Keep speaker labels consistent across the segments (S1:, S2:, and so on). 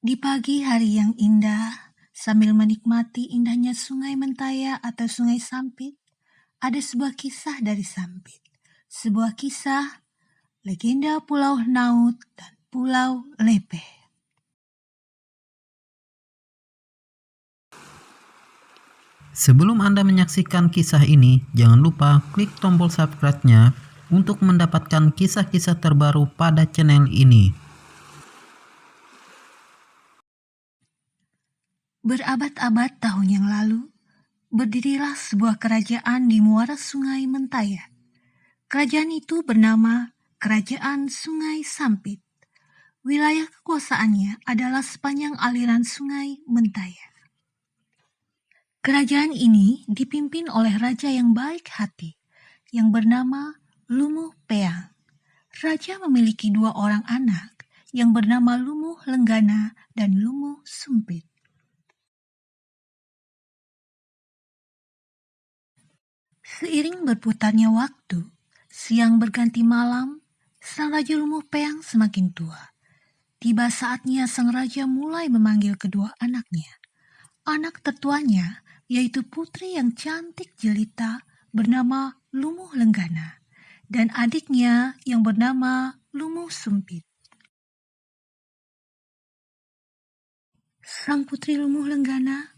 S1: Di pagi hari yang indah, sambil menikmati indahnya Sungai Mentaya atau Sungai Sampit, ada sebuah kisah dari Sampit. Sebuah kisah legenda Pulau Naut dan Pulau Lepeh.
S2: Sebelum Anda menyaksikan kisah ini, jangan lupa klik tombol subscribe-nya untuk mendapatkan kisah-kisah terbaru pada channel ini.
S1: Berabad-abad tahun yang lalu, berdirilah sebuah kerajaan di muara Sungai Mentaya. Kerajaan itu bernama Kerajaan Sungai Sampit. Wilayah kekuasaannya adalah sepanjang aliran Sungai Mentaya. Kerajaan ini dipimpin oleh raja yang baik hati, yang bernama Lumuh Peang. Raja memiliki 2 orang anak, yang bernama Lumuh Lenggana dan Lumuh Sumpit. Seiring berputarnya waktu, siang berganti malam, sang Raja Lumuh Peang semakin tua. Tiba saatnya sang raja mulai memanggil kedua anaknya. Anak tertuanya, yaitu putri yang cantik jelita bernama Lumuh Lenggana, dan adiknya yang bernama Lumuh Sumpit. Sang putri Lumuh Lenggana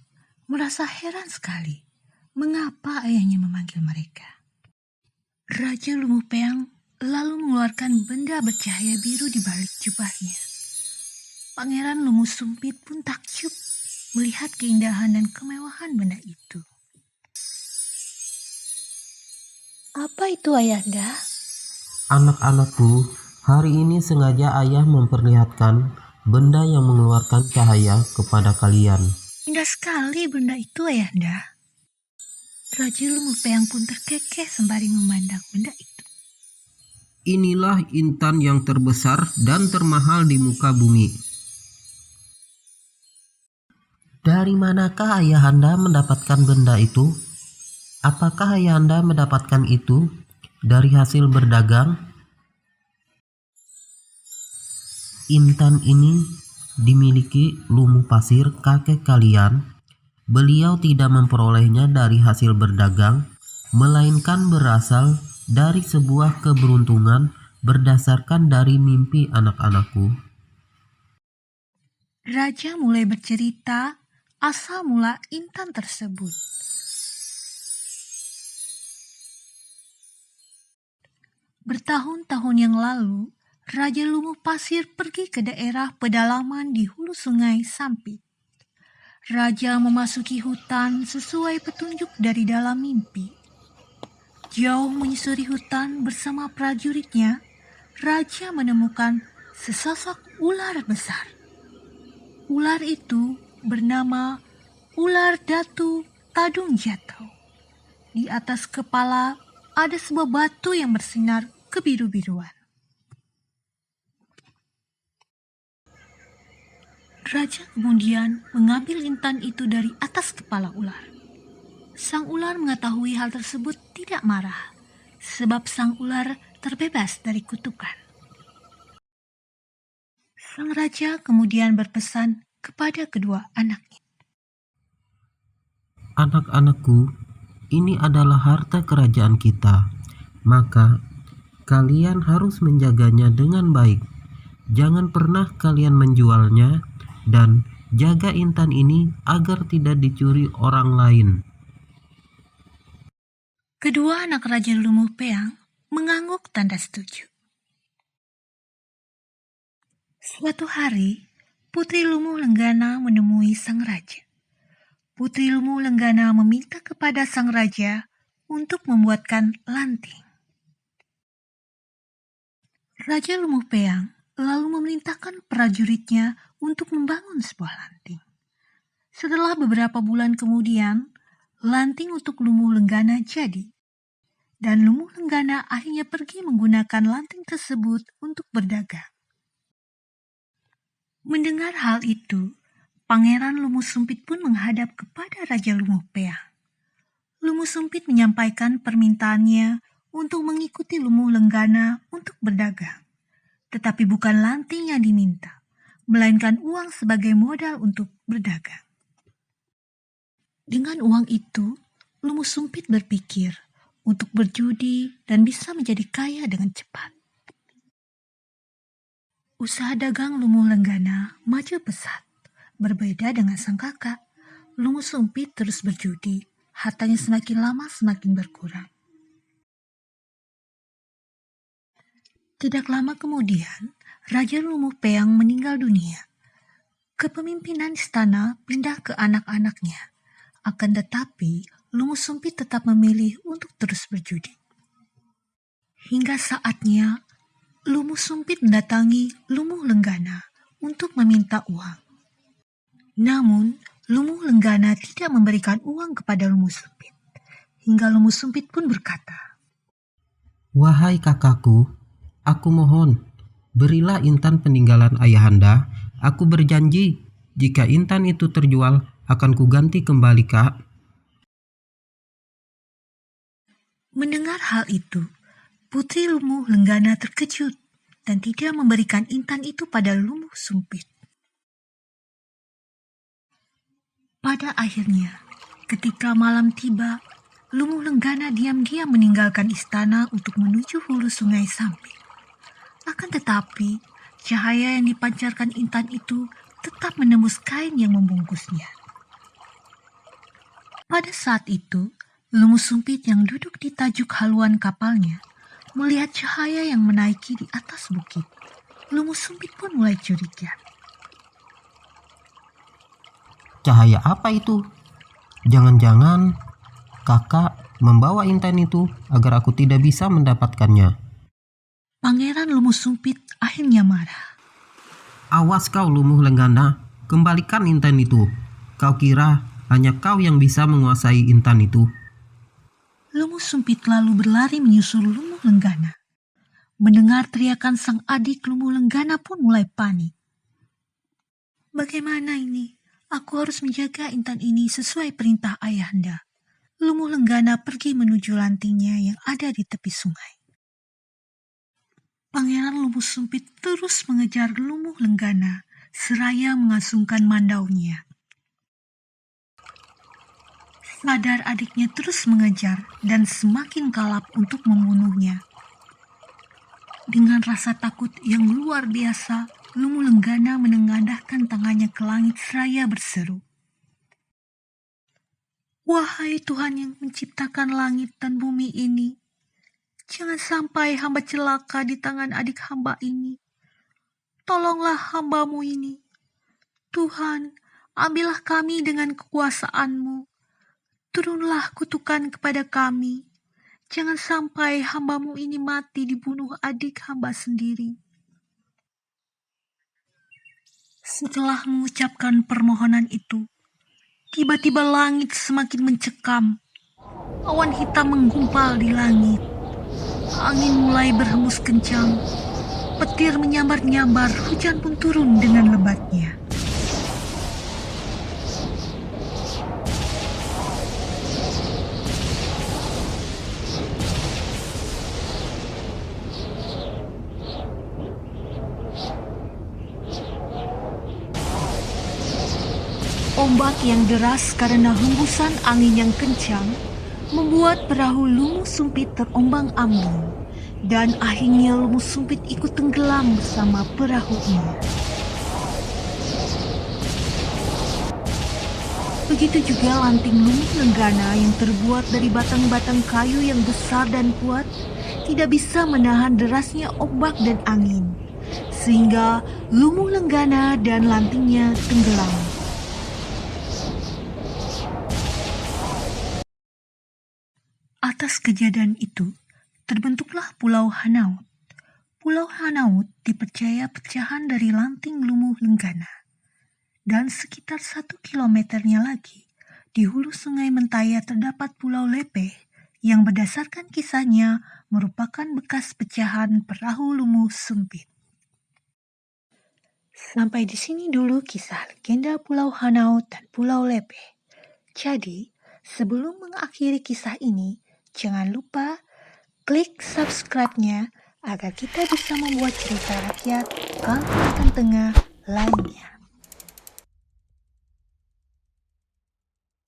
S1: merasa heran sekali mengapa ayahnya memanggil mereka. Raja Lumuh Peang lalu mengeluarkan benda bercahaya biru di balik jubahnya. Pangeran Lumuh Sumpit pun takjub melihat keindahan dan kemewahan benda itu. Apa itu, Ayahanda?
S2: Anak-anakku, hari ini sengaja ayah memperlihatkan benda yang mengeluarkan cahaya kepada kalian.
S1: Indah sekali benda itu, Ayahanda. Raja Lumuh Peang pun terkekeh sembari memandang benda itu.
S2: Inilah intan yang terbesar dan termahal di muka bumi. Dari manakah ayahanda mendapatkan benda itu? Apakah ayahanda mendapatkan itu dari hasil berdagang? Intan ini dimiliki Lumuh Pasir, kakek kalian. Beliau tidak memperolehnya dari hasil berdagang, melainkan berasal dari sebuah keberuntungan berdasarkan dari mimpi anak-anakku.
S1: Raja mulai bercerita asal mula intan tersebut. Bertahun-tahun yang lalu, Raja Lumuh Pasir pergi ke daerah pedalaman di hulu Sungai Sampit. Raja memasuki hutan sesuai petunjuk dari dalam mimpi. Jauh menyusuri hutan bersama prajuritnya, Raja menemukan sesosok ular besar. Ular itu bernama Ular Datu Tadung Jatuh. Di atas kepala ada sebuah batu yang bersinar kebiru-biruan. Raja kemudian mengambil intan itu dari atas kepala ular. Sang ular mengetahui hal tersebut tidak marah, sebab sang ular terbebas dari kutukan. Sang raja kemudian berpesan kepada kedua anaknya.
S2: Anak-anakku, ini adalah harta kerajaan kita, maka kalian harus menjaganya dengan baik. Jangan pernah kalian menjualnya dan jaga intan ini agar tidak dicuri orang lain.
S1: Kedua anak Raja Lumuh Peang mengangguk tanda setuju. Suatu hari, Putri Lumuh Lenggana menemui sang raja. Putri Lumuh Lenggana meminta kepada sang raja untuk membuatkan lanting. Raja Lumuh Peang lalu memerintahkan prajuritnya untuk membangun sebuah lanting. Setelah beberapa bulan kemudian, lanting untuk Lumuh Lenggana jadi. Dan Lumuh Lenggana akhirnya pergi menggunakan lanting tersebut untuk berdagang. Mendengar hal itu, Pangeran Lumuh Sumpit pun menghadap kepada Raja Lumuh Peang. Lumuh Sumpit menyampaikan permintaannya untuk mengikuti Lumuh Lenggana untuk berdagang. Tetapi bukan lanting yang diminta, melainkan uang sebagai modal untuk berdagang. Dengan uang itu, Lumu Sumpit berpikir untuk berjudi dan bisa menjadi kaya dengan cepat. Usaha dagang Lumu Lenggana maju pesat. Berbeda dengan sang kakak, Lumu Sumpit terus berjudi, hartanya semakin lama semakin berkurang. Tidak lama kemudian, Raja Lumu Peang meninggal dunia. Kepemimpinan istana pindah ke anak-anaknya. Akan tetapi, Lumu Sumpit tetap memilih untuk terus berjudi. Hingga saatnya, Lumu Sumpit mendatangi Lumu Lenggana untuk meminta uang. Namun, Lumu Lenggana tidak memberikan uang kepada Lumu Sumpit. Hingga Lumu Sumpit pun berkata,
S2: "Wahai kakakku, aku mohon, berilah intan peninggalan ayahanda. Aku berjanji, jika intan itu terjual, akan kuganti kembali, Kak."
S1: Mendengar hal itu, Putri Lumu Lenggana terkejut dan tidak memberikan intan itu pada Lumu Sumpit. Pada akhirnya, ketika malam tiba, Lumu Lenggana diam-diam meninggalkan istana untuk menuju hulu sungai Sampit. Akan tetapi, cahaya yang dipancarkan intan itu tetap menembus kain yang membungkusnya. Pada saat itu, Lumu Sumpit yang duduk di tajuk haluan kapalnya melihat cahaya yang menaiki di atas bukit. Lumu Sumpit pun mulai curiga.
S2: Cahaya apa itu? Jangan-jangan kakak membawa intan itu agar aku tidak bisa mendapatkannya.
S1: Pangeran Lumu Sumpit akhirnya marah.
S2: Awas kau Lumu Lenggana, kembalikan intan itu. Kau kira hanya kau yang bisa menguasai intan itu?
S1: Lumu Sumpit lalu berlari menyusul Lumu Lenggana. Mendengar teriakan sang adik, Lumu Lenggana pun mulai panik. Bagaimana ini? Aku harus menjaga intan ini sesuai perintah ayahanda. Lumu Lenggana pergi menuju lantingnya yang ada di tepi sungai. Pangeran Lumu Sumpit terus mengejar Lumu Lenggana seraya mengasungkan mandaunya. Sadar adiknya terus mengejar dan semakin kalap untuk membunuhnya. Dengan rasa takut yang luar biasa, Lumu Lenggana menengadahkan tangannya ke langit seraya berseru, "Wahai Tuhan yang menciptakan langit dan bumi ini, jangan sampai hamba celaka di tangan adik hamba ini. Tolonglah hambamu ini. Tuhan, ambillah kami dengan kekuasaan-Mu. Turunlah kutukan kepada kami. Jangan sampai hambamu ini mati dibunuh adik hamba sendiri." Setelah mengucapkan permohonan itu, tiba-tiba langit semakin mencekam. Awan hitam menggumpal di langit. Angin mulai berhembus kencang. Petir menyambar-nyambar, hujan pun turun dengan lebatnya. Ombak yang deras karena hembusan angin yang kencang membuat perahu Lumu Sumpit terombang-ambing, dan akhirnya Lumu Sumpit ikut tenggelam bersama perahunya. Begitu juga lanting Lumu Lenggana yang terbuat dari batang-batang kayu yang besar dan kuat tidak bisa menahan derasnya ombak dan angin, sehingga Lumu Lenggana dan lantingnya tenggelam. Atas kejadian itu, terbentuklah Pulau Hanaut. Pulau Hanaut dipercaya pecahan dari lanting Lumu Lenggana. Dan sekitar 1 kilometernya lagi, di hulu sungai Mentaya terdapat Pulau Lepeh yang berdasarkan kisahnya merupakan bekas pecahan perahu Lumu Sumpit. Sampai di sini dulu kisah legenda Pulau Hanaut dan Pulau Lepeh. Jadi, sebelum mengakhiri kisah ini, jangan lupa klik subscribe-nya agar kita bisa membuat cerita rakyat Kalimantan Tengah lainnya.